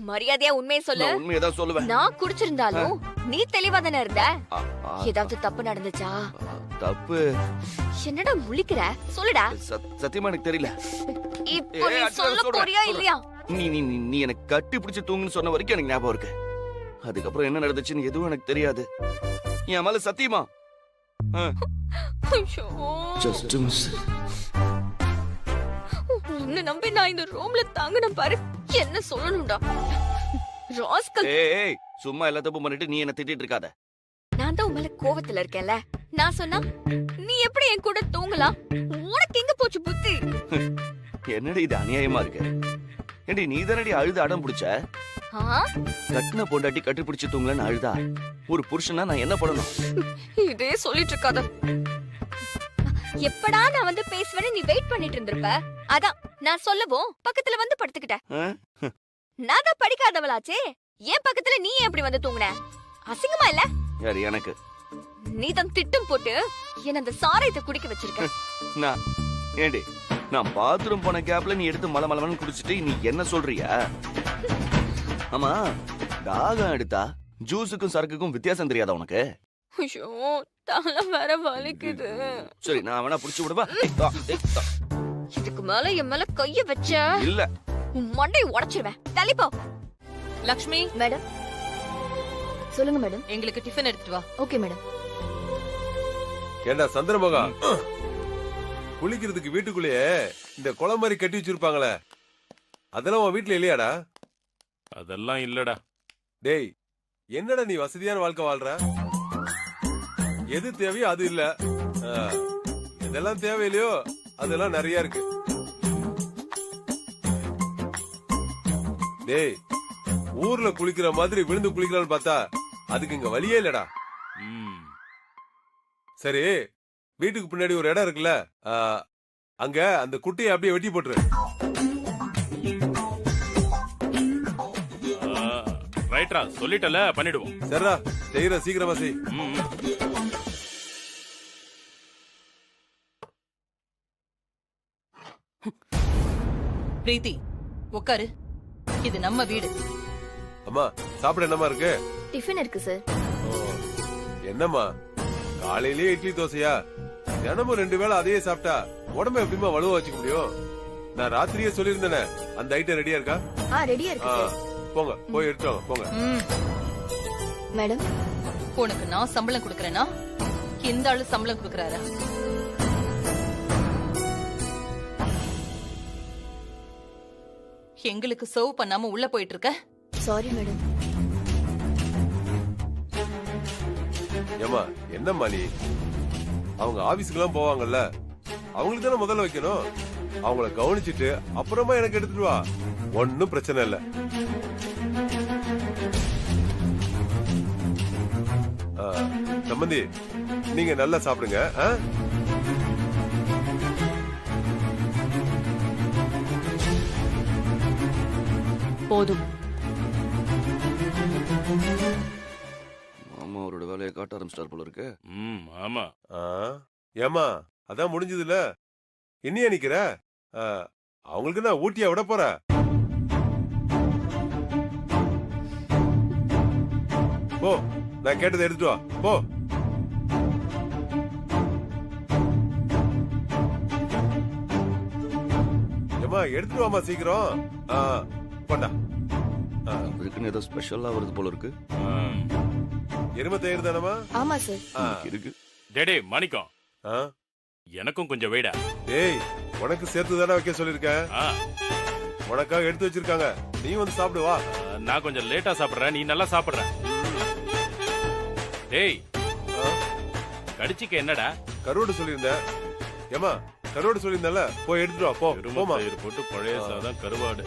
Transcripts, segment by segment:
மரியாதையா உண்மையை சொல்லு. நான் உண்மையதான் சொல்லுவேன். நான் குடிச்சிருந்தாலும் நீ தெளிவா தானே இருந்த. ஏதாவது தப்பு நடந்துச்சா? தப்பு என்னடா முழிக்கிற? சொல்லுடா. சத்தியமா எனக்கு தெரியல. இப்போ நீ சொல்ல போறியா இல்லையா? நீ நீ நீ எனக்கு கட்டி பிடிச்சு தூங்குன்னு சொன்ன வரைக்கும் எனக்கு ஞாபகம் இருக்கு. அதுக்கப்புறம் என்ன நடந்துச்சுன்னு எதுவும் எனக்கு தெரியாது. என் மேல சத்தியமா. Just miss. உன்னை நம்பி நான் இந்த ரூம்ல தாங்கணும் பாரு. என்ன சொல்லணும்டா ராஸ்கல். ஏய் சும்மா எல்லா தப்பு பண்ணிட்டு நீ என்ன திட்டிட்டு இருக்காத. நான் தான் உன் மேல கோவத்துல இருக்கேன்ல. நான் சொன்னா நீ எப்படி என் கூட தூங்கலாம்? உனக்கு எங்க போச்சு புத்தி? என்னடி இது அநியாயமா இருக்கு? ஏண்டி நீ தானடி அழுது அடம் பிடிச்ச? கட்டின பொண்டாட்டி கட்டி பிடிச்சு தூங்கலன்னு அழுதா ஒரு புருஷனா நான் என்ன பண்ணணும்? இதே சொல்லிட்டு இருக்காத. எப்படா நான் வந்து பேசுவேன்னு நீ வெயிட் பண்ணிட்டு இருந்திருப்ப. அதான் நான் சொல்லவும் பக்கத்துல வந்து படுத்துக்கிட்டேன். நான் தான் படிக்காதவளாச்சே. ஏன் பக்கத்துல நீ எப்படி வந்து தூங்குன? அசிங்கமா இல்ல? யாரு எனக்கு? நீ தான் திட்டம் போட்டு என்ன அந்த சாராயத்தை குடிக்க வச்சிருக்க. நான் ஏண்டி நான் பாத்ரூம் போன கேப்ல நீ எடுத்து மலமலன்னு குடிச்சிட்டு நீ என்ன சொல்றியா? ஆமா தாகம் எடுத்தா ஜூஸுக்கும் சரக்குக்கும் வித்தியாசம் தெரியாதா உனக்கு? ஐயோ தலை வேற வலிக்குது. சரி நான் வேணா புடிச்சு விடுவா. இதுக்கு மேல என் மேல கைய வச்ச இல்ல உன் மண்டையை உடைச்சிருவேன். தள்ளிப்போ. லக்ஷ்மி மேடம். சொல்லுங்க மேடம். எங்களுக்கு டிஃபன் எடுத்துட்டு வா. Okay madam. ஏண்டா சந்திரமகா, குளிக்கிறதுக்கு வீட்டுக்குள்ளேயே இந்த குளம் மாதிரி கட்டி வச்சிருப்பாங்களே, அதெல்லாம் உன் வீட்டுல இல்லையாடா? அதெல்லாம் இல்லடா. டேய் என்னடா நீ வசதியான வாழ்க்கை வாழ்ற? எது தேவையோ அது இல்ல, எதெல்லாம் தேவையில்லையோ அதெல்லாம் நிறைய இருக்கு. டேய் ஊர்ல குளிக்கிற மாதிரி விழுந்து குளிக்கலாம்னு பார்த்தா அதுக்கு இங்க வழியே இல்லடா. சரி வீட்டுக்கு பின்னாடி ஒரு இடம் இருக்குல்ல, அங்க அந்த குட்டியை அப்படியே வெட்டி போட்டுரு. ரைட்ரா, சொல்லிட்டல பண்ணிடுவோம். சரிடா செய்யற, சீக்கிரமா செய். பிரீத்தி உட்காரு, இது நம்ம வீடு. அம்மா சாப்பிட என்னமா இருக்கு? டிஃபன் இருக்கு சார். என்னம்மா காலையிலேயே இட்லி தோசையா? தினமும் 2 வேளை அதையே சாப்பிட்டா உடம்ப எப்படிமா வலுவா வச்சுக்க முடியும்? நான் ராத்திரியே சொல்லியிருந்தேனே, அந்த ஐட்டம் ரெடியா இருக்கா? ரெடியா இருக்கு சார். போங்க போய் எடுத்து வாங்க போங்க. மேடம் உனக்கு நான் சம்பளம் கொடுக்கறேனா இந்த ஆளு சம்பளம் கொடுக்கறாரா? எங்களுக்கு சர்வ் பண்ணாம உள்ள போயிட்டு இருக்க. Sorry madam. ஏமா என்னம்மா நீ? அவங்க ஆபீஸ்க்குலாம் போவாங்கல்ல, அவங்களுக்கு தானே முதல்ல வைக்கணும். அவங்கள கவனிச்சுட்டு அப்புறமா எனக்கு எடுத்துட்டு வா, ஒன்னும் பிரச்சனை இல்ல. சம்பந்தி நீங்க நல்லா சாப்பிடுங்க. போதும். மாமா அவரோட வேலையை காட்ட ஆரம்பிச்சிட்டார் போல இருக்கு. ஆமா. ஏமா அதான் முடிஞ்சதுல, இன்னியா நிக்கிற? அவங்களுக்கு நான் ஊட்டியா விட போற? போ, நான் கேட்டதை எடுத்துட்டு வா போ. ஏமா எடுத்துட்டு வாமா சீக்கிரம். போண்டா. இதுக்குன்னு ஏதோ ஸ்பெஷலா வருது போல இருக்கு. எருமை தயிர் தானமா? ஆமா சார். இருக்கு. டேடே மாணிக்கம், எனக்கும் கொஞ்சம் வெயிடா. டேய் உனக்கு சேர்த்து தானே வைக்க சொல்லிருக்கேன். உனக்காக எடுத்து வச்சிருக்காங்க, நீ வந்து சாப்பிடு வா. நான் கொஞ்சம் லேட்டா சாப்பிடுறேன், நீ நல்லா சாப்பிடுற. டேய் கடிச்சிக்க என்னடா? கருவாடு சொல்லியிருந்தேன். ஏமா கருவாடு சொல்லியிருந்தல, போய் எடுத்துட்டு வா போ. போமா போட்டு பழைய சாதம் கருவாடு.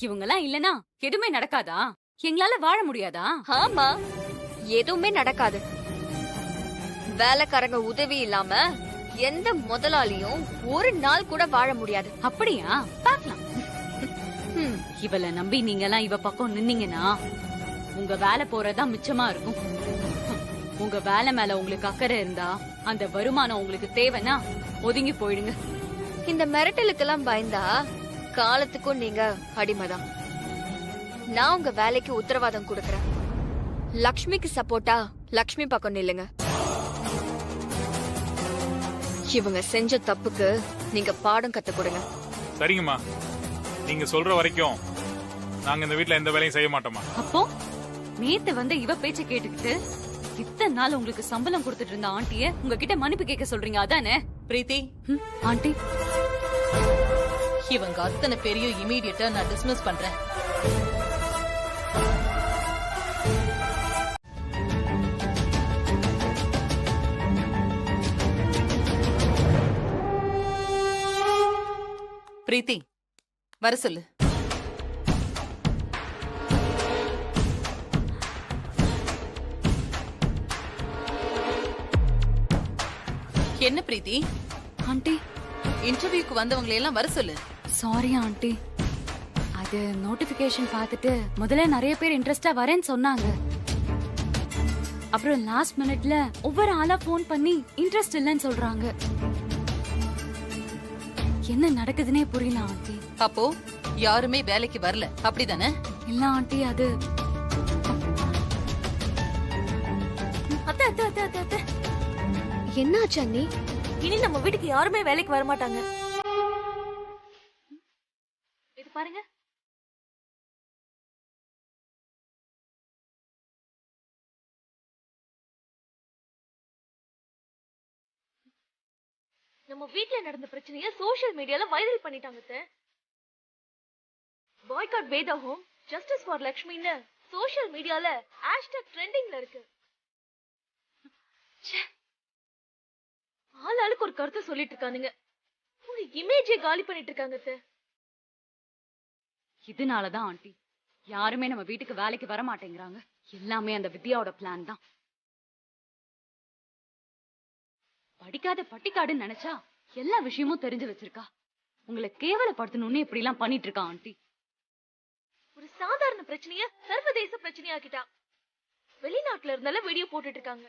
இவங்கெல்லாம் இல்லனா எதுவுமே நடக்காதா? எங்களால வாழ முடியாதா? ஆமா எதுவுமே நடக்காது. வேலைக்காரங்க உதவி இல்லாம எந்த முதலாளியும் ஒரு நாள் கூட வாழ முடியாது. அப்படியா? பாக்கலாம். இவள நம்பி நீங்க எல்லாம் இவ பக்கம் நின்னீங்கன்னா உங்க வேலை போறதா மிச்சமா இருக்கும். உங்க வேலை மேல உங்களுக்கு அக்கறை இருந்தா, அந்த வருமானம் உங்களுக்கு தேவைன்னா ஒதுங்கி போயிடுங்க. இந்த மிரட்டலுக்கெல்லாம் பயந்தா காலத்துக்கும் நீங்க அடிமைதான். நான் உங்க வேலைக்கு உத்தரவாதம் கொடுக்கறேன். லக்ஷ்மிக்கு சப்போர்ட்டா லக்ஷ்மி பக்கம் நில்லுங்க. இவங்க செஞ்ச தப்புக்கு நீங்க பாடம் கத்து கொடுங்க. சரிங்கம்மா, நீங்க சொல்ற வரைக்கும் நாங்க இந்த வீட்ல எந்த வேலையும் செய்ய மாட்டோமா. அப்போ நேத்து வந்து இவ பேச்ச கேட்டுக்கிட்டு இத்தனை நாள் உங்களுக்கு சம்பளம் கொடுத்துட்டு இருந்த ஆண்டிய உங்ககிட்ட மன்னிப்பு கேட்க சொல்றீங்க, அதானே? பிரீத்தி, ஆண்டி, இவங்க அத்தனை பேரையும் இமீடியட்டா நான் டிஸ்மிஸ் பண்றேன். பிரீத்தி, வர சொல்லு. என்ன பிரீத்தி? ஆண்டி, இன்டர்வியூக்கு வந்தவங்களை எல்லாம் வர சொல்லு. சாரி ஆண்டி, அது நோட்டிபிகேஷன் பார்த்துட்டு முதல்ல நிறைய பேர் இன்ட்ரெஸ்டா வரேன்னு சொன்னாங்க. அப்புறம் லாஸ்ட் மினிட்ல ஒவ்வொரு ஆளா போன் பண்ணி இன்ட்ரெஸ்ட் இல்லைன்னு சொல்றாங்க. என்ன நடக்குதுன்னே புரியல ஆண்டி. அப்போ யாருமே வேலைக்கு வரல, அப்படிதானே? இல்ல ஆண்டி, அது என்னாச்சு அண்ணி? இனி நம்ம வீட்டுக்கு யாருமே வேலைக்கு வர மாட்டாங்க. இது பாருங்க. நம்ம வீட்ல நடந்த பிரச்சனைய சோஷியல் மீடியால வைரல் பண்ணிட்டாங்க. Boycott Vedha Home, justice for லக்ஷ்மின்னு சோஷியல் மீடியால ஹேஷ்டேக் ட்ரெண்டிங்ல இருக்கு. ஆளாளுக்கு ஒரு கருத்தை சொல்லிட்டு இருக்கானுங்க. உங்க இமேஜை காலி பண்ணிட்டு இருக்காங்க. இதனாலதான் ஆண்டி யாருமே நம்ம வீட்டுக்கு வேலைக்கு வர மாட்டேங்கிறாங்க. எல்லாமே அந்த வித்யாவோட பிளான் தான். படிக்காத பட்டிக்காடுன்னு நினைச்சா எல்லா விஷயமும் தெரிஞ்சு வச்சிருக்கா. உங்களை கேவலப்படுத்தணும்னு இப்படி எல்லாம் பண்ணிட்டு இருக்கா ஆண்டி. ஒரு சாதாரண பிரச்சனைய சர்வதேச பிரச்சனையாக்கிட்டா. வெளிநாட்டுல இருந்தாலும் வீடியோ போட்டுட்டு இருக்காங்க.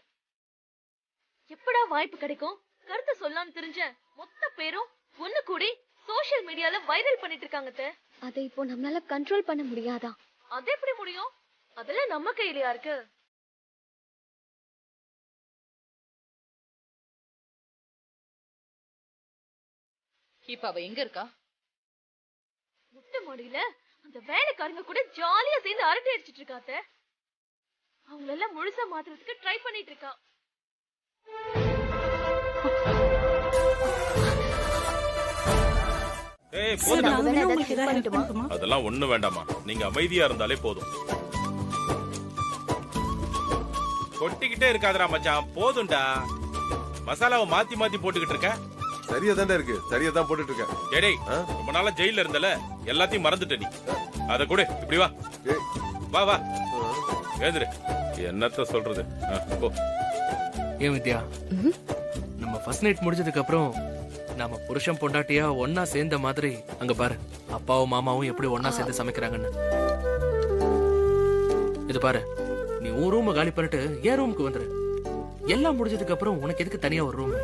எப்படா வாய்ப்பு கிடைக்கும் கருத்தை சொல்லலாம்னு தெரிஞ்ச மொத்த பேரும் ஒண்ணு கூடி சோஷியல் மீடியால வைரல் பண்ணிட்டு இருக்காங்க. அதை இப்போ நம்மளால கண்ட்ரோல் பண்ண முடியாதா? அது எப்படி முடியும்? அதெல்லாம் நம்ம கையிலயா இருக்கு? இப்ப அவ எங்க இருக்கா? முட்டை மாடியில அந்த வேலைக்காரங்க கூட ஜாலியா சேர்ந்து அரட்டை அடிச்சிட்டு இருக்காத்த. அவங்களெல்லாம் முழுசா மாத்துறதுக்கு ட்ரை பண்ணிட்டு இருக்கா. ஏய், போதும். அதெல்லாம் ஒண்ணு வேண்டாமா, நீங்க அமைதியா இருந்தாலே போதும். கொட்டிக்கிட்டே இருக்காதடா மச்சான், போதும்டா. மசாலாவை மாத்தி மாத்தி போட்டுக்கிட்டு இருக்க. சரியா தான்டா இருக்கு, சரியா தான் போட்டுட்டு இருக்கேன். டேய், ரொம்ப நாளா ஜெயில இருந்தல, எல்லாத்தையும் மறந்துட்ட நீ. அத கூட இப்படி வா. ஏய், வா வா, ஏந்திரு. என்னத்த சொல்றது? போ. ஏன் வித்யா, நம்ம ஃபர்ஸ்ட் நைட் முடிஞ்சதுக்கு அப்புறம் நாம புருஷன் பொண்டாட்டியா ஒன்னா சேர்ந்த மாதிரி அங்க பாரு, அப்பாவும் மாமாவும் எப்படி ஒன்னா சேர்ந்து சமைக்கிறாங்கன்னு. இது பாரு, நீ உன் ரூம் காலி பண்ணிட்டு என் ரூமுக்கு வந்துரு. எல்லாம் முடிஞ்சதுக்கு அப்புறம் உனக்கு எதுக்கு தனியா ஒரு ரூம்?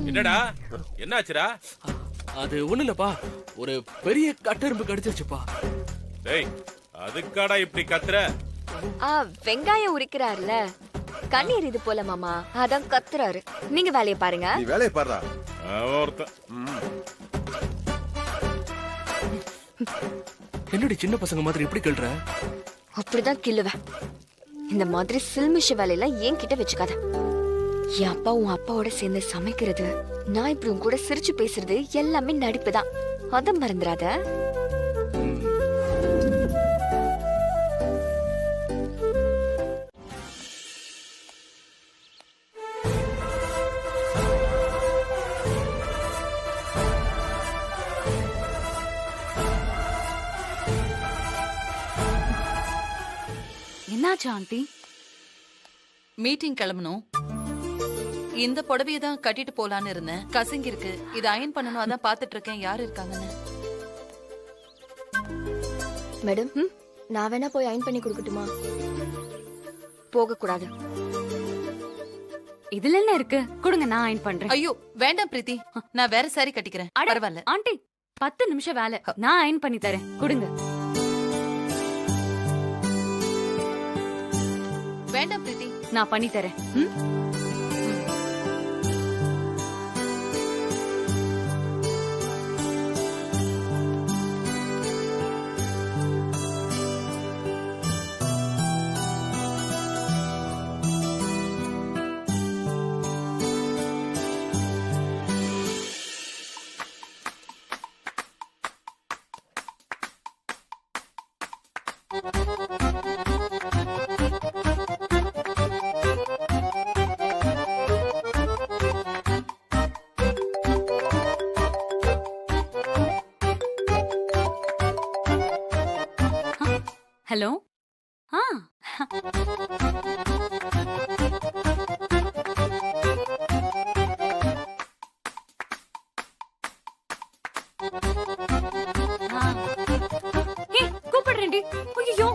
என்னடா, என்னாச்சுடா? அது ஒண்ணு இல்லப்பா, ஒரு பெரிய கட்டெரும்பு கடிச்சிருச்சுப்பா. டேய், அதுக்காடா இப்படி கத்துற? வெங்காயம் உரிக்கிறாருல, கண்ணீர் இது போல மாமா, அதான் கத்துறாரு. நீங்க வேலையை பாருங்க. நீ வேலையை பாருடா. என்னடி சின்ன பசங்க மாதிரி இப்படி கேள்ற? அப்படிதான் கிள்ளுவேன். இந்த மாதிரி சில்மிஷ வேலையெல்லாம் ஏன் கிட்ட வச்சுக்காத. என் அப்பா உன் அப்பாவோட சேர்ந்து சமைக்கிறது, நான் இப்படி உன் கூட சிரிச்சு பேசுறது எல்லாமே நடிப்புதான். அத மறந்துடாத. என்னாச்சு ஆண்டி? மீட்டிங் கிளம்பணும். இந்த புடவையை தான் கட்டிட்டு போலான்னு இருந்தேன். கசங்கி இருக்கு, இது அயன் பண்ணணும், அதான் பாத்துட்டு இருக்கேன் யாரு இருக்காங்கன்னு. மேடம், நான் வேணா போய் அயன் பண்ணி கொடுக்கட்டுமா? போக கூடாது. இதுல என்ன இருக்கு? கொடுங்க, நான் அயன் பண்றேன். ஐயோ வேண்டாம் பிரீத்தி, நான் வேற சாரி கட்டிக்கிறேன். அட, பரவாயில்ல. ஆண்டி 10 நிமிஷம் வேலை, நான் அயன் பண்ணி தரேன். கொடுங்க. வேண்டாம் பிரீத்தி, நான் பண்ணி தரேன். ம்? ஹலோ. ஆ கூப்பிடுறேன்டி. ஐயோ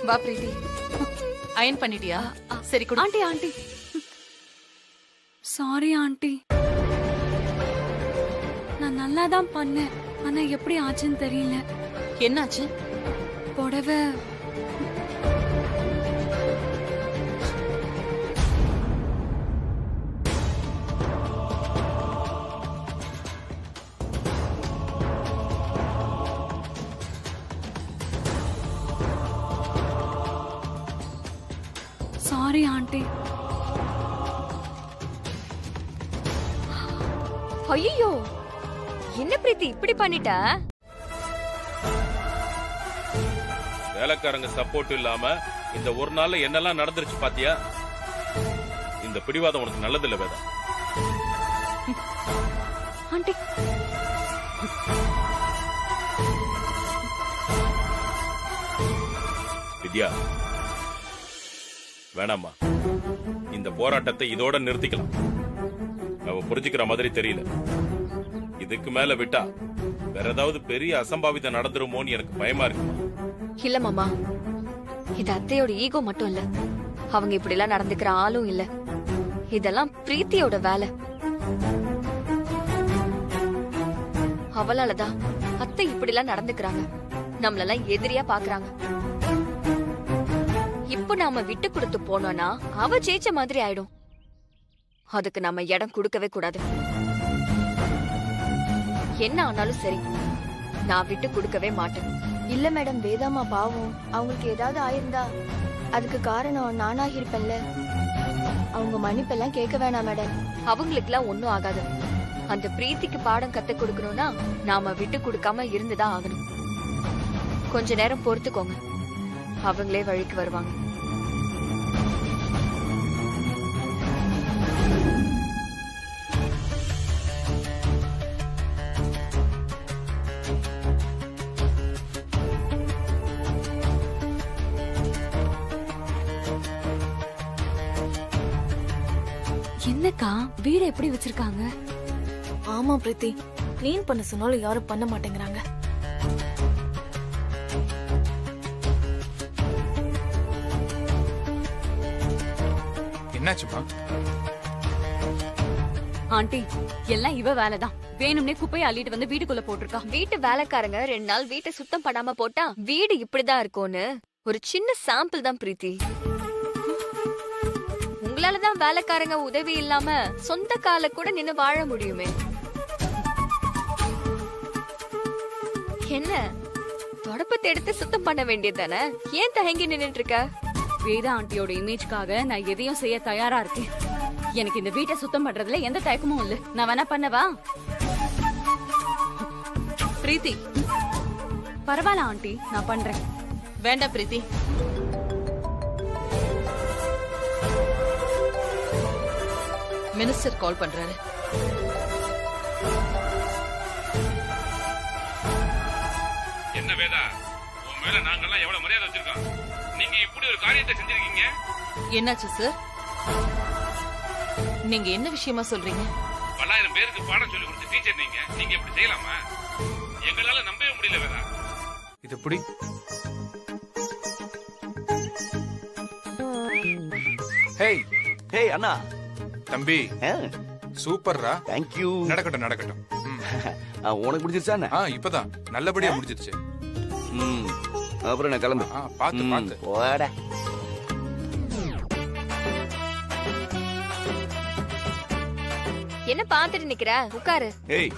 வா பிரீத்தி. அயன் பண்ணிட்டியா? சரி கொடு. ஆண்டி ஆண்டி சாரி ஆண்டி, நான் நல்லா தான் பண்ணேன். ஆனா எப்படி ஆச்சுன்னு தெரியல. என்னாச்சு? புடவை சாரி ஆண்டி. ஐயோ என்ன பிரீத்தி இப்படி பண்ணிட்ட? வேலைக்காரங்க சப்போர்ட் இல்லாம இந்த ஒரு நாள்ல என்னெல்லாம் நடந்துருச்சு பாத்தியா? இந்த பிடிவாதம் உனக்கு நல்லது இல்ல வேதா. ஆண்டி வித்யா வேணாமா, இந்த போராட்டத்தை இதோட நிறுத்திக்கலாம். அவ புரிஞ்சுக்கிற மாதிரி தெரியல. இதுக்கு மேல விட்டா வேற ஏதாவது பெரிய அசம்பாவிதம் நடந்துருமோன்னு எனக்கு பயமா இருக்கு. இல்ல மாமா, இது அத்தையோட ஈகோ மட்டும் இல்ல, அவங்க இப்படி எல்லாம் நடந்துக்கிற ஆளும் இல்ல. இதெல்லாம் பிரீத்தியோட வேலை. அவளாலதான் அத்தை இப்படி எல்லாம் நடந்துக்கிறாங்க, நம்மளெல்லாம் எதிரியா பாக்குறாங்க. இப்போ நாம விட்டு கொடுத்து போனோம்னா அவ ஜெயிச்ச மாதிரி ஆயிடும். அதுக்கு நாம இடம் கொடுக்கவே கூடாது. என்ன ஆனாலும் சரி, நான் விட்டு கொடுக்கவே மாட்டேன். இல்ல மேடம், வேதாமா பாவம், அவங்களுக்கு ஏதாவது ஆயிருந்தா அதுக்கு காரணம் நானா இருப்பேன்ல. அவங்க மன்னிப்பெல்லாம் கேட்க வேணாம் மேடம். அவங்களுக்குலாம் ஒண்ணும் ஆகாது. அந்த பிரீத்திக்கு பாடம் கத்து கொடுக்கணும்னா நாம விட்டு கொடுக்காம இருந்துதான் ஆகணும். கொஞ்ச நேரம் பொறுத்துக்கோங்க, அவங்களே வழிக்கு வருவாங்க. என்னக்கா வீடு எப்படி வச்சிருக்காங்க? ஆமா பிரீத்தி, கிளீன் பண்ண சொன்னாலும் யாரும் பண்ண மாட்டேங்கிறாங்க. என்னாச்சுமா? ஆண்டி எல்லாம் இவ வேலைதான். வேணும்னே குப்பையை அள்ளிட்டு வந்து வீட்டுக்குள்ள போட்டிருக்கா. வீட்டு வேலைக்காரங்க 2 நாள் வீட்டை சுத்தம் பண்ணாம போட்டா வீடு இப்படிதான் இருக்கும்னு ஒரு சின்ன சாம்பிள் தான் பிரீத்தி. உங்களாலதான் வேலைக்காரங்க உதவி இல்லாம சொந்த கால கூட நின்னு வாழ முடியுமே. என்ன தொடப்பத்தை எடுத்து சுத்தம் பண்ண வேண்டியதானே? ஏன் தயங்கி நின்னுட்டு இருக்க? வேதா ஆண்டியோட இமேஜ்க்காக நான் எதையும் செய்ய தயாரா இருக்கேன். எனக்கு இந்த வீட்டை சுத்தம் பண்றதுல எந்த தயக்கமும் இல்ல. நான் வேணா பண்ணவா? பிரீத்தி பரவாயில்ல ஆண்டி, நான் பண்றேன். வேண்டாம் பிரீத்தி, மினிஸ்டர் கால் பண்றாரு. வேதா, உன் மேல நாங்கெல்லாம் எவ்வளவு மரியாதை வச்சிருக்கோம். நீங்க இப்படி ஒரு காரியத்தை செஞ்சிருக்கீங்க. என்னாச்சு சார்? நீங்க என்ன விஷயமா சொல்றீங்க? 1000 பேருக்கு பாடம் சொல்லி கொடுத்த டீச்சர் நீங்க இப்படி செய்யலாமா? எங்களால நம்பவே முடியல வேதா. இது எப்படி? ஹேய் ஹேய் அண்ணா. தம்பி, சூப்பர்ரா. Thank you. நடக்கட்டும் நடக்கட்டும். உனக்கு பிடிச்சிருச்சா என்ன? இப்பதான் நல்லபடியா முடிஞ்சிருச்சு. அப்புறம் நான் கிளம்பு. பாத்து பாத்து போடா. என்ன பாத்துட்டு நிக்கிற? உட்காரு. ஏய்,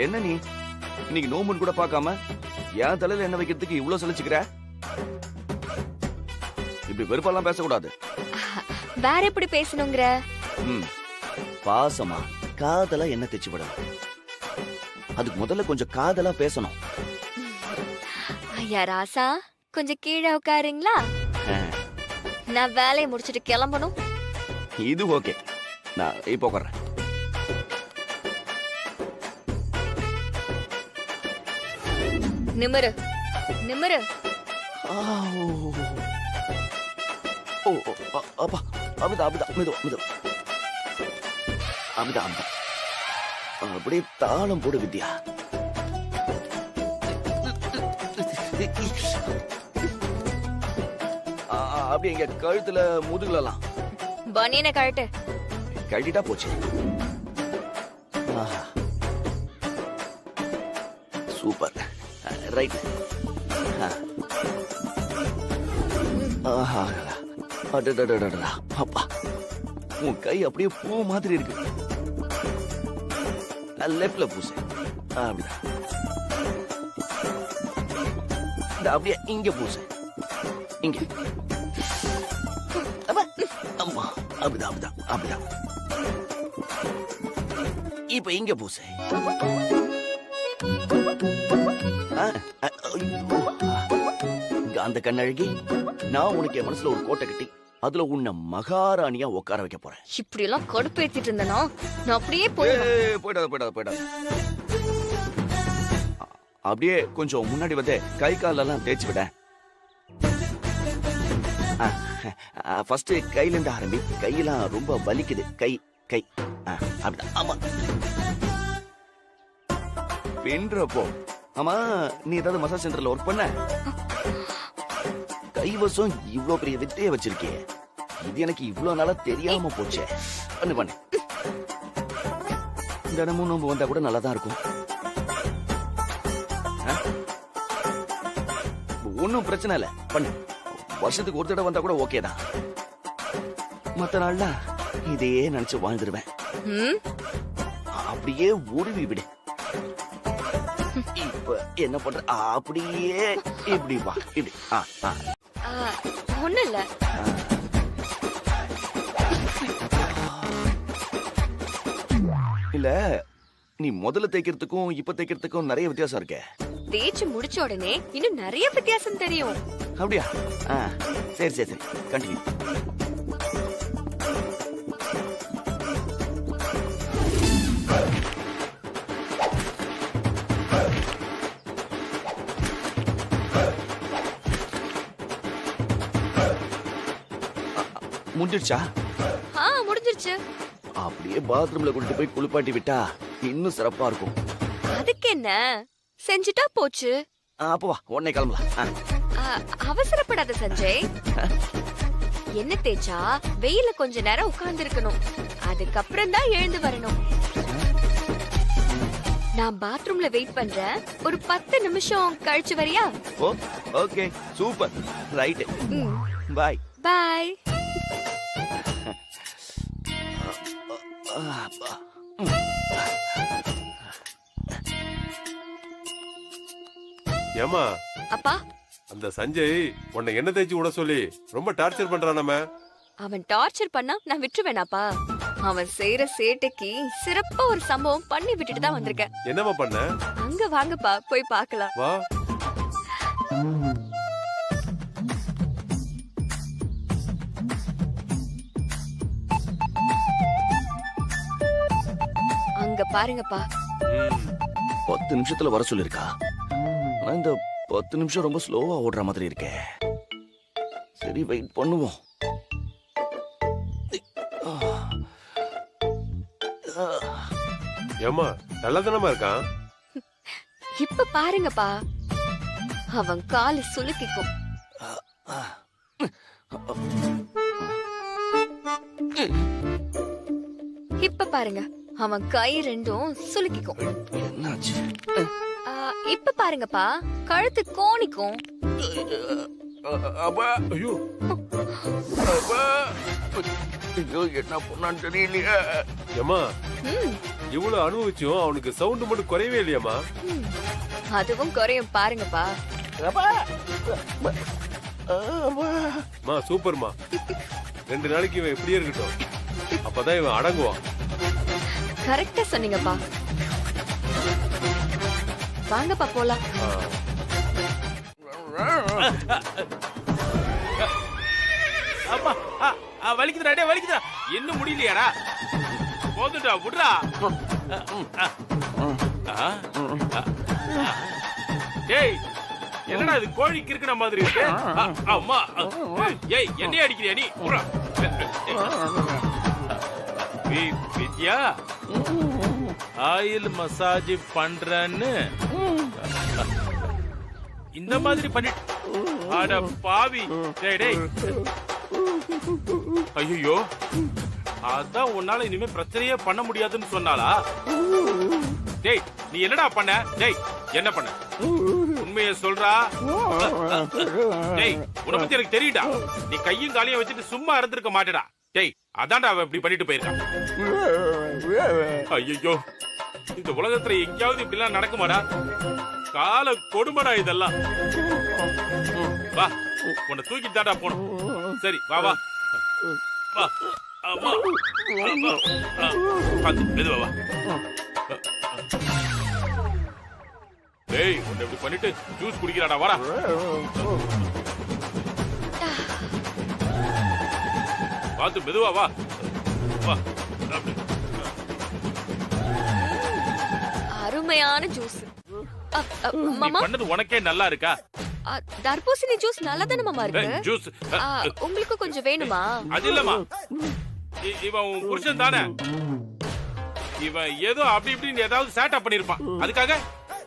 என்ன நீ இன்னைக்கு நோம்புன்னு கூட பார்க்காம என் தலையில என்ன வைக்கிறதுக்கு இவ்வளவு சலிச்சுக்கிற? இப்படி வெறுப்பெல்லாம் பேசக்கூடாது. வேற எப்படி பேசணுங்கிற? பாசமா காதலா என்ன தைச்சு விடணும். அதுக்கு முதல்ல கொஞ்சம் காதலா பேசணும். ஐயா ராசா, கொஞ்சம் கீழே உட்காருங்களா? நான் வேலையை முடிச்சிட்டு கிளம்பணும். இது ஓகே, நான் இப்போ உட்கார்றேன். நிமிரு நிமிரு. அப்பா, அமிதா அமிதா மெது மெது. அமிதா அமிதா, அப்படியே தாளம் போடு வித்யா. அப்படியே எங்க கழுத்துல முதுகுலாம் பனியனை கழட்டு. கழட்டிட்டா போச்சு. Super, right. அப்பா, உன் கை அப்படியே பூ மாதிரி இருக்கு. லெஃப்ட்ல பூசு. அப்படிதான். அப்படியே இங்க பூசு. இங்க. அம்மா, அப்படிதான் அப்படிதான் அப்படிதான். இப்ப இங்க பூசு. அந்த கண்ணழகி, நான் உனக்கு என் மனசுல ஒரு கோட்டை கட்டி அதுல உன்னை மகாராணியா உட்கார வைக்க போறேன். இப்படி எல்லாம் கடுப்பேத்திட்டு இருந்தனா நான் அப்படியே போயிடாத போயிடாத போயிடாத. அப்படியே கொஞ்சம் முன்னாடி வந்து கை காலெல்லாம் தேய்ச்சி விட. ஃபர்ஸ்ட் கையில இருந்து ஆரம்பி. கையெல்லாம் ரொம்ப வலிக்குது. கை கை அப்படிதான். ஆமா, பின்றப்போ. ஆமா, நீ ஏதாவது மசாஜ் சென்டர்ல ஒர்க் பண்ண? கைவசம் இவ்ளோ பெரிய வித்தைய வச்சிருக்கே, இது எனக்கு இவ்ளோ நாளா தெரியாம போச்சே. பண்ணு பண்ணு. தினமும் நோம்பு வந்தா கூட நல்லாதான் இருக்கும். ஒன்னும் பிரச்சனை இல்ல, பண்ணு. வருஷத்துக்கு ஒரு தடவை வந்தா கூட ஓகே தான். மத்த நாள்ல இதையே நினைச்சு வாழ்ந்துருவேன். அப்படியே உருவி விடு. இப்ப என்ன பண்ற? அப்படியே இப்படி வா. இப்படி. ஒண்ணு இல்ல. இல்ல, நீ முதல்ல தைக்கிறதுக்கும் இப்ப தைக்கிறதுக்கும் நிறைய வித்தியாசம் இருக்கு. தேய்ச்சி முடிச்ச உடனே இன்னும் நிறைய வித்தியாசம் தெரியும். அப்படியா? சரி சரி சரி, கண்டினியூ. முடிஞ்சிருச்சா? முடிஞ்சிருச்சு. அப்படியே பாத்ரூம்ல கொண்டு போய் குளிப்பாட்டி விட்டா இன்னும் சிறப்பா இருக்கும். அதுக்கு என்ன, செஞ்சுட்டா போச்சு. அப்போ வா, உடனே கிளம்பலாம். அவசரப்படாத சஞ்சய். என்ன தேய்ச்சா வெயில கொஞ்ச நேரம் உட்கார்ந்து இருக்கணும். அதுக்கப்புறம் தான் எழுந்து வரணும். நான் பாத்ரூம்ல வெயிட் பண்றேன். ஒரு 10 நிமிஷம் கழிச்சு வரியா? Okay, super, right. Bye bye. ஏமா அப்பா, அந்த சஞ்சய் உன்னை என்ன தேய்ச்சி விட சொல்லி ரொம்ப டார்ச்சர் பண்றானே. அவன் டார்ச்சர் பண்ணா நான் விட்டுருவேனாப்பா? அவன் செய்யற சேட்டைக்கு சிறப்பா ஒரு சம்பவம் பண்ணி விட்டுட்டு தான் வந்திருக்கேன். என்னமா பண்ண? அங்க வாங்கப்பா, போய் பார்க்கலாம். வா. அங்க பாருங்கப்பா. 10 நிமிஷத்துல வர சொல்லிருக்கா. ஆனா இந்த 10 நிமிஷம் ரொம்ப ஸ்லோவா ஓடுற மாதிரி இருக்கே. சரி வெயிட் பண்ணுவோம். ஏமா நல்லா தானமா இருக்கான்? இப்ப பாருங்கப்பா, அவன் காலு சுளுக்கிக்கும். இப்ப பாருங்க, அவன் கை ரெண்டும் சுளுக்கிக்கும். என்னாச்சு? இப்ப பாருங்கப்பா, கழுத்து கோணிக்கும். அப்பா ஐயோ, அப்பா ஐயோ, என்ன பண்ணான்னு தெரியலையே. ஏமா ம், இவ்வளவு அனுபவிச்சும் அவனுக்கு சவுண்ட் மட்டும் குறையவே இல்லையாமா? ம். அதுவும் குறையும் பாருங்கப்பா. மா சூப்பர்மா. 2 நாளைக்கு இவன் எப்படியே இருக்கட்டும், அப்பதான் இவன் அடங்குவான். கரெக்டா சொன்னீங்கப்பா. வாங்கப்பா போலாம். அப்பா வலிக்குதுடா, டேய் வலிக்குதுடா. இன்னும் முடியலையாடா? போதுடா, விடுடா. டேய் என்னடா இது கோழிக்கு இருக்கிற மாதிரி இருக்கு? அம்மா ஏய் என்னைய அடிக்கிறியா நீ? விடுடா. வித்யா ஆயில் மசாஜ் பண்றன்னு இந்த மாதிரி பண்ணி அட பாவி. டேய் டேய் ஐயோ, அதான் உன்னால இனிமே பிரச்சனையே பண்ண முடியாதுன்னு சொன்னாளா? டேய் நீ என்னடா பண்ண? டேய் என்ன பண்ண? உண்மையை சொல்றா. டேய் உன்னை பத்தி எனக்கு தெரியுடா. நீ கையும் காலையும் வச்சுட்டு சும்மா இருந்திருக்க மாட்டேடா. டேய் அதான்டா அவன் இப்படி பண்ணிட்டு போயிருக்கான். ஐயோ, இந்த உலகத்துல எங்கேயாவது இப்படிலாம் நடக்குமாடா? கால கொடுமடா இதெல்லாம். வா, உன்னை தூக்கிட்டு தாண்டா போணும். சரி வா வா வா. அம்மா அம்மா பாத்து மெதுவா வா. டேய் உன்னை இப்படி பண்ணிட்டு ஜூஸ் குடிக்கிறாடா, வாடா. பாத்து மெதுவா வா வா. அருமையான ஜூஸ். நீ மாமா, பண்ணது உனக்கே நல்லா இருக்கா? தர்பூசணி ஜூஸ் நல்லா தானே மாமா இருக்கு? ஜூஸ் உங்களுக்கு கொஞ்சம் வேணுமா? அது இல்லம்மா, இவன் உன் புருஷன் தானே. இவன் ஏதோ அப்படி இப்படின்னு ஏதாவது சேட்டா பண்ணிருப்பான். அதுக்காக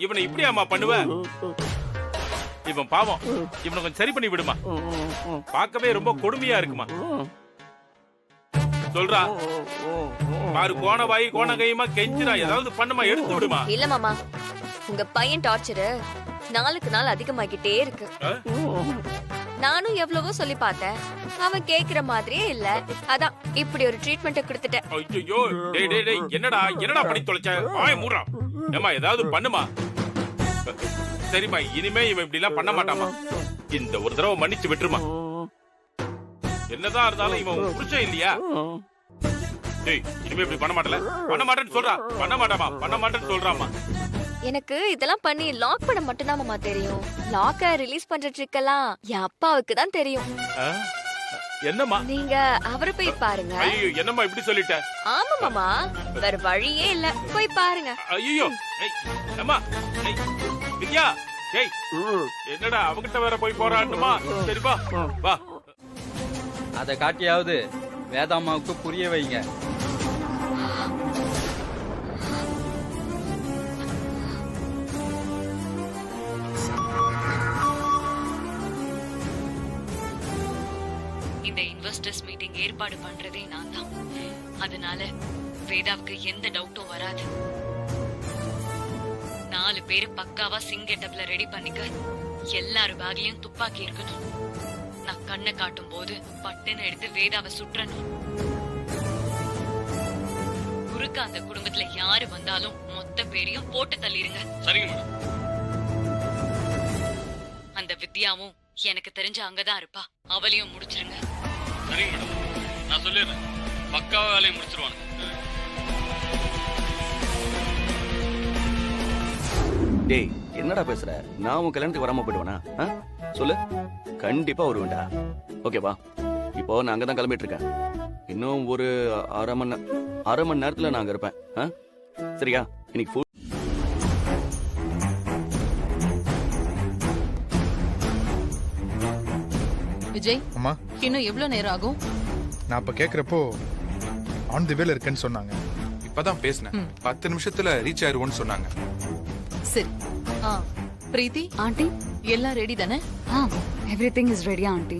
இவனை இப்படி அம்மா பண்ணுவ? இவன் பாவம், இவனை கொஞ்சம் சரி பண்ணி விடுமா. பார்க்கவே ரொம்ப கொடுமையா இருக்குமா. சொல்றா பாரு, கோண வாய் கோண கையுமா கெஞ்சிரா, ஏதாவது பண்ணுமா, எடுத்து விடுமா. இல்ல மாமா, உங்க பையன் டார்ச்சரு நாளுக்கு நாள் அதிகமாகிட்டே இருக்கு. நானும் எவ்வளவோ சொல்லி பார்த்தேன், அவன் கேக்குற மாதிரியே இல்ல. அதான் இப்படி ஒரு ட்ரீட்மெண்ட் கொடுத்துட்டேன். ஐயோ, டேய் டேய் டேய், என்னடா என்னடா பண்ணி தொலைச்ச? வாயை மூடுறா. ஏமா ஏதாவது பண்ணுமா. சரிம்மா, இனிமே இவன் இப்படி எல்லாம் பண்ண மாட்டாமா. இந்த ஒரு தடவை மன்னிச்சு விட்டுருமா. என்னதான் இருந்தாலும் இவன் புருஷன் இல்லையா? டேய் இனிமே இப்படி பண்ண மாட்டல. பண்ண மாட்டேன்னு சொல்றா. பண்ண மாட்டாமா, பண்ண மாட்டேன்னு சொல்றாமா. எனக்கு இதெல்லாம் பண்ணி லாக் பண்ண மட்டும் தான் மாமா தெரியும். லாக்க ரிலீஸ் பண்ற ட்ரிக் எல்லாம் என் அப்பாவுக்கு தான் தெரியும். என்னம்மா? நீங்க அவரை போய் பாருங்க. ஐயோ, என்னம்மா இப்படி சொல்லிட்ட? ஆமா மாமா, வேற வழியே இல்ல, போய் பாருங்க. ஐயோ அம்மா, வித்யா, டேய் என்னடா அவங்கிட்ட வேற போய் போறான்னுமா. சரி வா வா. அதை காட்டியாவது வேதாம்மாவுக்கு புரிய வைங்க. இந்த இன்வெஸ்டர்ஸ் மீட்டிங் ஏற்பாடு பண்றதே நான் தான். அதனால வேதாவுக்கு எந்த டவுட்டும் வராது. 4 பேரு பக்காவா சிங்கெட்டப்ல ரெடி பண்ணிக்க. எல்லாரும் பேக்லயும் துப்பாக்கி இருக்கணும். நான் கண்ணை காட்டும் போது பட்டுன்னு எடுத்து வேதாவை சுற்றணும். குறுக்க அந்த குடும்பத்துல யாரு வந்தாலும் மொத்த பேரையும் போட்டு தள்ளிருங்க. சரிங்க மேடம். அந்த வித்யாவும் எனக்கு தெரிஞ்ச அங்கதான் இருப்பா, அவளையும் முடிச்சிருங்க. சரிங்க மேடம், நான் சொல்லிடுறேன். பக்காவா வேலையை முடிச்சிருவாங்க. டேய் என்னடா பேசுற? நான் உன் கல்யாணத்துக்கு வராம போயிடுவேனா? சொல்லு. கண்டிப்பா வருவேன்டா. ஓகேவா? இப்போ நான் அங்கதான் கிளம்பிட்டு இருக்கேன். இன்னும் ஒரு அரை மணி நேரத்துல நான் அங்க இருப்பேன். சரியா? இன்னைக்கு விஜய் அம்மா இன்னும் எவ்வளவு நேரம் ஆகும்? நான் அப்ப கேக்குறப்போ ஆன் தி வேல இருக்கேன்னு சொன்னாங்க. இப்பதான் பேசினேன். 10 நிமிஷத்துல ரீச் ஆயிருவோம்னு சொன்னாங்க. சரி. பிரீத்தி ஆண்டி எல்லாம் ரெடி தானே? Everything is ready aunty.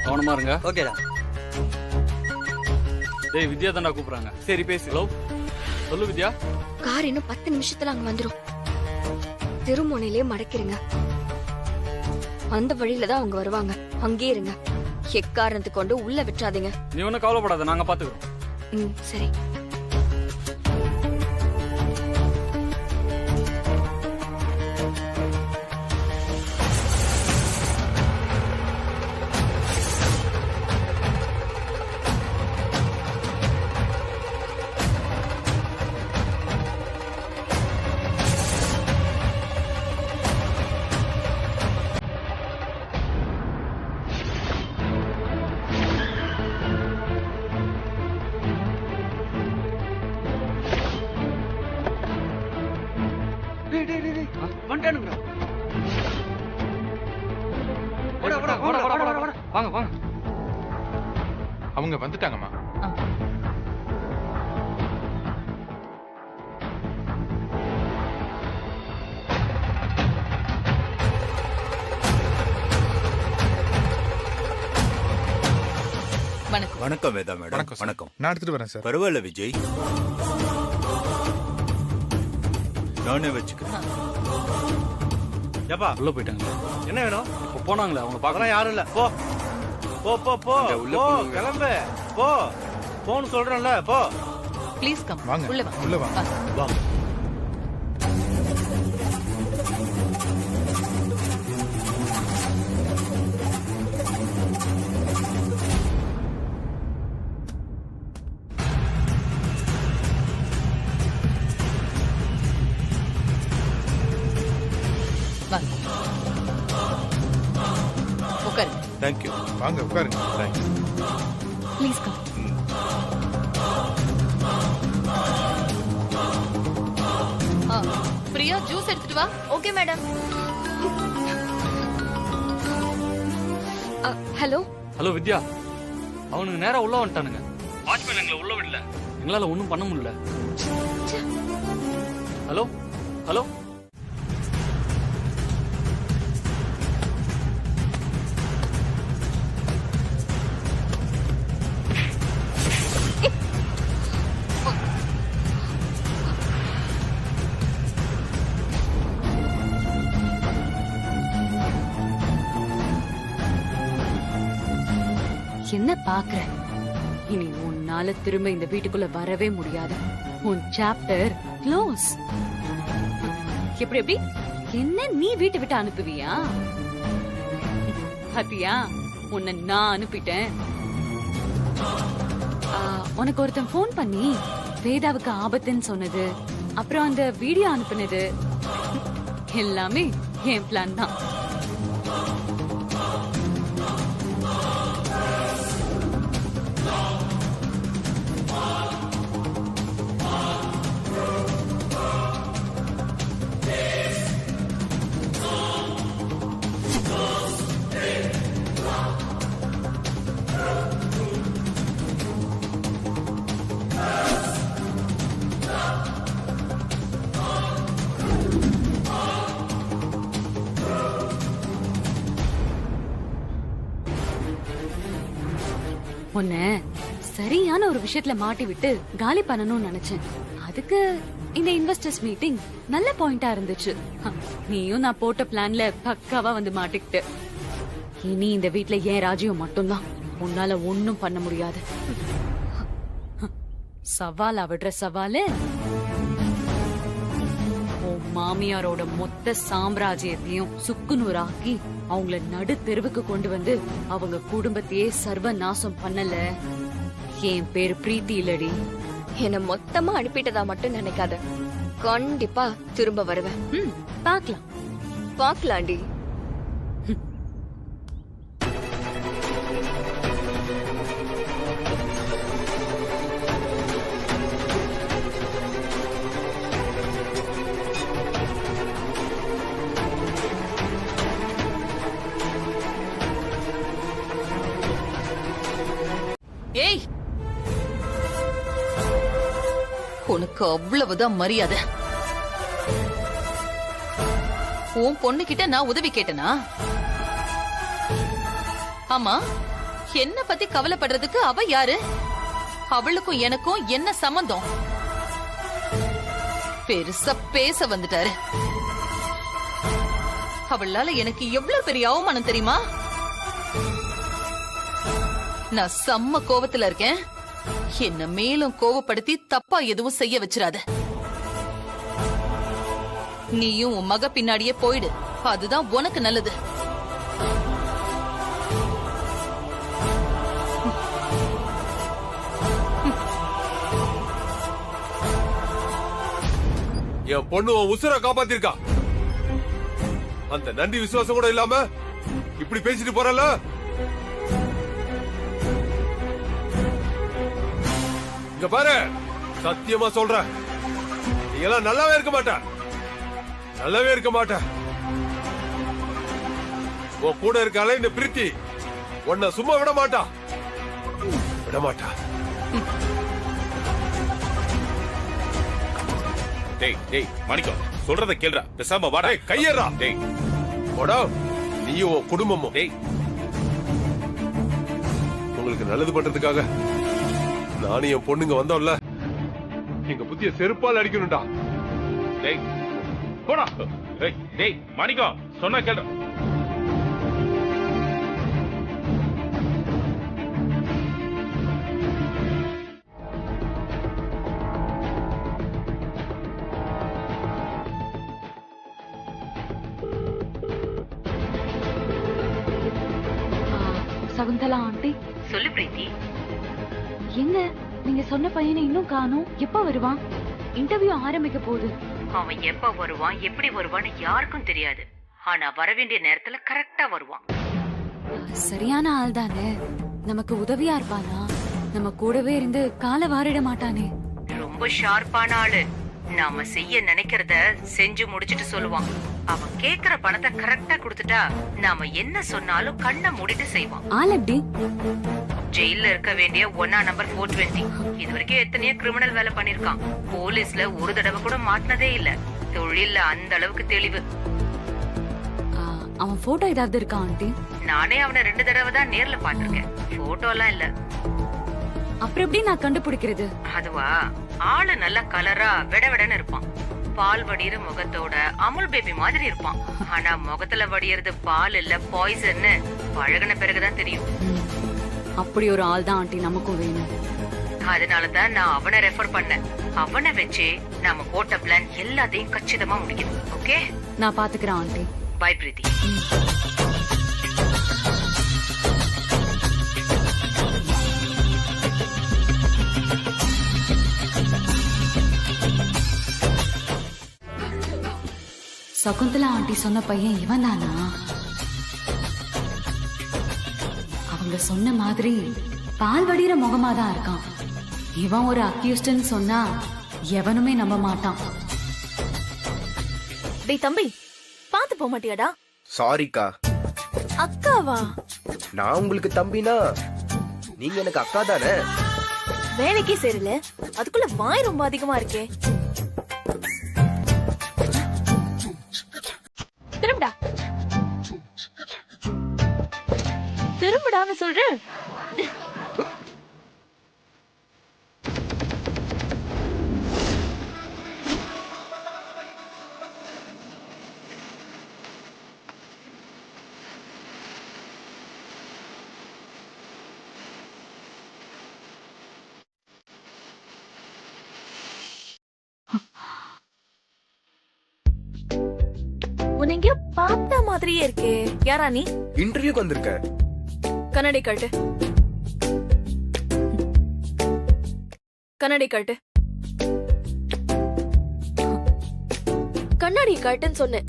கவனமா இருங்க. ஓகேடா. டேய் வித்யா தான்டா கூப்பிடுறாங்க. சரி பேசு. ஹலோ சொல்லு வித்யா. கார் இன்னும் 10 நிமிஷத்துல அங்க வந்துரும். திருமுனையிலே மடக்கிருங்க. அந்த வழியில தான் அவங்க வருவாங்க. அங்கே இருங்க. எக்காரணத்து கொண்டு உள்ள விட்டுறாதீங்க. நீ ஒன்னும் கவலைப்படாத, நாங்க பாத்துக்கிறோம். சரி. வாங்க வாங்க. அவங்க வந்துட்டாங்கம்மா. வணக்கம். வணக்கம் வேதா மேடம். வணக்கம். நான் எடுத்துட்டு வரேன் சார். பரவாயில்ல விஜய், நானே வச்சுக்கிறேன். ஏப்பா உள்ள போயிட்டாங்க. என்ன வேணும்? இப்போ போனாங்களே அவங்க பார்க்கலாம். யாரும் இல்ல. போ போ போ போ போ கிளம்பு. போ போன்னு சொல்றேன்ல. போ. Please come. வாங்க உள்ள வா. உள்ள வாங்க. வாங்க. உட்காரு. Thank you. வாங்க உட்காருங்க. Thanks. Please come. Priya juice எடுத்துட்டு வா. Okay madam. ஹலோ ஹலோ வித்யா, அவனுங்க நேரா உள்ள வந்துட்டானுங்க. வாட்ச்மேன் எங்களை உள்ள விடல. எங்களால ஒண்ணும் பண்ண முடியல. Hello hello. என்ன பாக்குற? இனி உன்னால திரும்ப இந்த வீட்டுக்குள்ள வரவே முடியாது. உன் சாப்டர் க்ளோஸ். எப்படி எப்படி என்ன நீ வீட்டை விட்டு அனுப்புவியா? பாத்தியா, உன்னை நான் அனுப்பிட்டேன். உனக்கு ஒருத்தன் போன் பண்ணி வேதாவுக்கு ஆபத்துன்னு சொன்னது, அப்புறம் அந்த வீடியோ அனுப்புனது எல்லாமே என் பிளான் தான். உன்ன சரியான ஒரு விஷயத்துல மாட்டி விட்டு காலி பண்ணணும்னு நினைச்சேன். அதுக்கு இந்த இன்வெஸ்டர்ஸ் மீட்டிங் நல்ல பாயிண்டா இருந்துச்சு. நீயும் நான் போட்ட பிளான்ல பக்காவா வந்து மாட்டிக்கிட்டு. இனி இந்த வீட்ல ஏன் ராஜ்யம் மட்டும்தான். உன்னால ஒண்ணும் பண்ண முடியாது. சவாலா விடுற சவாலு உன் மாமியாரோட மொத்த சாம்ராஜ்யத்தையும் சுக்குநூறாக்கி அவங்கள நடு தெருவுக்கு கொண்டு வந்து அவங்க குடும்பத்தையே சர்வ நாசம் பண்ணல. என் பேரு பிரீத்தி இல்லடி. என்ன மொத்தமா அனுப்பிட்டதா மட்டும் நினைக்காத. கண்டிப்பா திரும்ப வருவேன். பாக்கலாம் பாக்கலாண்டி. எனக்கு அவ்வளவுதான் மரியாதை. உன் பொண்ணு கிட்ட நான் உதவி கேட்டனா? ஆமா, என்ன பத்தி கவலைப்படுறதுக்கு அவ யாரு? அவளுக்கும் எனக்கும் என்ன சம்பந்தம்? பெருசா பேச வந்துட்டாரு. அவளால எனக்கு எவ்வளவு பெரிய அவமானம் தெரியுமா? நான் செம்ம கோவத்துல இருக்கேன். என்ன மேலும் கோவப்படுத்தி தப்பா எதுவும் செய்ய வச்சிராத. நீயும் உன் மக பின்னாடியே போயிடு, அதுதான் உனக்கு நல்லது. என் பொண்ணு உன் உசுரை காப்பாத்திருக்கா. அந்த நன்றி விசுவாசம் கூட இல்லாம இப்படி பேசிட்டு போறல. இங்க பாரு, சத்தியமா சொல்றேன், நீ எல்லாம் நல்லாவே இருக்க மாட்ட. நல்லாவே இருக்க மாட்ட. உன் கூட இருக்கால இந்த பிரீத்தி உன்னை சும்மா விட மாட்டா. விட மாட்டா. டேய் டேய் மாணிக்கம், சொல்றத கேளுடா. பேசாம வாடா. கையேறா. டேய் போடா. நீயும் உன் குடும்பமும். டேய், உங்களுக்கு நல்லது பண்றதுக்காக நானும் என் பொண்ணுங்க வந்தோம்ல, எங்க புத்திய செருப்பால் அடிக்கணும்டா. டேய் போடா. டேய் டேய் மாணிக்கம், சொன்னா கேளுடா. சகுந்தலா ஆண்டி. சொல்லு பிரீத்தி. எங்க நீங்க சொன்ன பையனை இன்னும் காணோம்? எப்ப வருவான்? இன்டர்வியூ ஆரம்பிக்க போகுது. அவன் எப்ப வருவான், எப்படி வருவான்னு யாருக்கும் தெரியாது. ஆனா வர வேண்டிய நேரத்துல கரெக்டா வருவான். சரியான ஆள் தானே, நமக்கு உதவியா இருப்பானா? நம்ம கூடவே இருந்து காலை வாரிட மாட்டானே. ரொம்ப ஷார்ப்பான ஆளு. நாம செய்ய நினைக்கிறத செஞ்சு முடிச்சிட்டு சொல்லுவான். அவன் கேக்குற பணத்தை கரெக்டா கொடுத்துட்டா நாம என்ன சொன்னாலும் கண்ணை மூடிட்டு செய்வான். ஆள் எப்படி? ஜெயில இருக்க வேண்டிய 1 நம்பர் 420. இது வரைக்கும் எத்தனையோ கிரிமினல் வேலை பண்ணிருக்கான். போலீஸ்ல ஒரு தடவை கூட மாட்டினதே இல்ல. தொழில்ல அந்த அளவுக்கு தெளிவு. அவன் போட்டோ ஏதாவது இருக்கா ஆண்டி? நானே அவனை 2 தடவை தான் நேர்ல பாத்திருக்கேன். போட்டோ எல்லாம் இல்ல. அப்புறம் எப்படி நான் கண்டுபிடிக்கிறது? அதுவா, ஆளு நல்ல கலரா வெடவெடன்னு இருப்பான். பால் வடிகிற முகத்தோட அமுல் பேபி மாதிரி இருப்பான். ஆனா முகத்துல வடியறது பால் இல்ல பாய்சன்னு பழகின பிறகுதான் தெரியும். அப்படி ஒரு ஆள் தான் ஆண்டி நமக்கும் வேணும். அதனாலதான் நான் அவனை ரெஃபர் பண்ணேன். அவனை வச்சு நாம போட்ட பிளான் எல்லாத்தையும் கச்சிதமா முடிக்கணும். ஓகே, நான் பாத்துக்கிறேன் aunty. Bye Preethi. Shakuntala aunty சொன்ன பையன் இவன் தானா? அவங்க சொன்ன மாதிரி பால் வடிகிற முகமா தான் இருக்கான். இவன் ஒரு அக்யூஸ்ட்னு சொன்னா எவனுமே நம்ப மாட்டான். டேய் தம்பி, பாத்து போக மாட்டியாடா? சாரிக்கா. அக்காவா? நான் உங்களுக்கு தம்பினா நீங்க எனக்கு அக்கா தானே. வேலைக்கே சேரல, அதுக்குள்ள வாய் ரொம்ப அதிகமா இருக்கே. திரும்படா, திரும்படான்னு சொல்றேன். உன்னை எங்கேயோ பார்த்த மாதிரியே இருக்கே. யாரா நீ? இன்டர்வியூக்கு வந்திருக்க. கண்ணாடி காட்டு, கண்ணாடி காட்டு, கண்ணாடி காட்டுன்னு சொன்னேன்.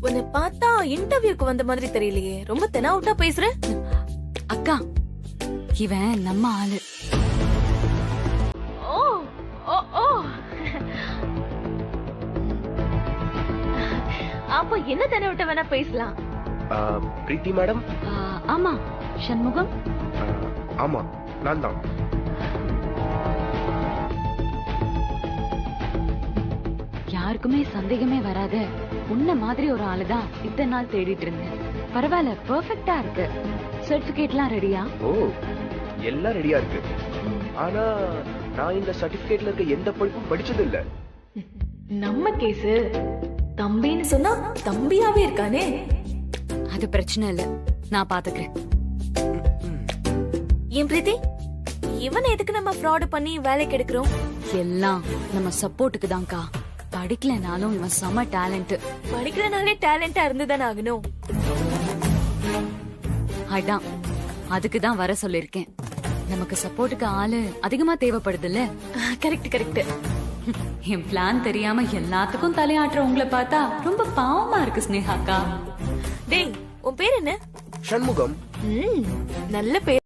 உன்னை பார்த்தா இன்டர்வியூக்கு வந்த மாதிரி தெரியலையே. ரொம்ப தெனாவுட்டா பேசுற. அக்கா, இவன் நம்ம ஆளு. ஓ ஓ ஓ, அப்ப என்ன தெனாவுட்ட வேணா பேசலாம். பிரீத்தி மேடம்? ஆமா. சண்முகம்? ஆமா, நான் தான். யாருக்குமே சந்தேகமே வராத உன்ன மாதிரி ஒரு ஆளுதான் இத்தனை நாள் தேடிட்டு இருந்தேன். பரவாயில்ல, பெர்ஃபெக்ட்டா இருக்கு. சர்டிபிகேட்லாம் ரெடியா? ஓ, எல்லாம் ரெடியா இருக்கு. ஆனா நான் இந்த சர்டிபிகேட்ல இருக்க எந்த படிப்பும் படிச்சது இல்ல. நம்ம கேஸ் தம்பின்னு சொன்னா தம்பியாவே இருக்கானே. அது பிரச்சனை இல்ல, நான் பாத்துக்கிறேன். ஏன் பிரீத்தி, இவன் எதுக்கு நம்ம ஃப்ராட் பண்ணி வேலைக்கு எடுக்கிறோம்? எல்லாம் நம்ம சப்போர்ட்டுக்கு தான்க்கா. படிக்கலனாலும் இவன் செம டேலண்ட். படிக்கிறனாலே டேலண்டா இருந்துதானே ஆகணும். அதான் அதுக்கு தான் வர சொல்லிருக்கேன். நமக்கு சப்போர்ட்டுக்கு ஆளு அதிகமா தேவைப்படுது இல்ல? Correct correct. என் பிளான் தெரியாம எல்லாத்துக்கும் தலையாட்டுற உங்களை பார்த்தா ரொம்ப பாவமா இருக்கு ஸ்னேகாக்கா. டேய், உன் பேர் என்ன? சண்முகம். நல்ல பேர்.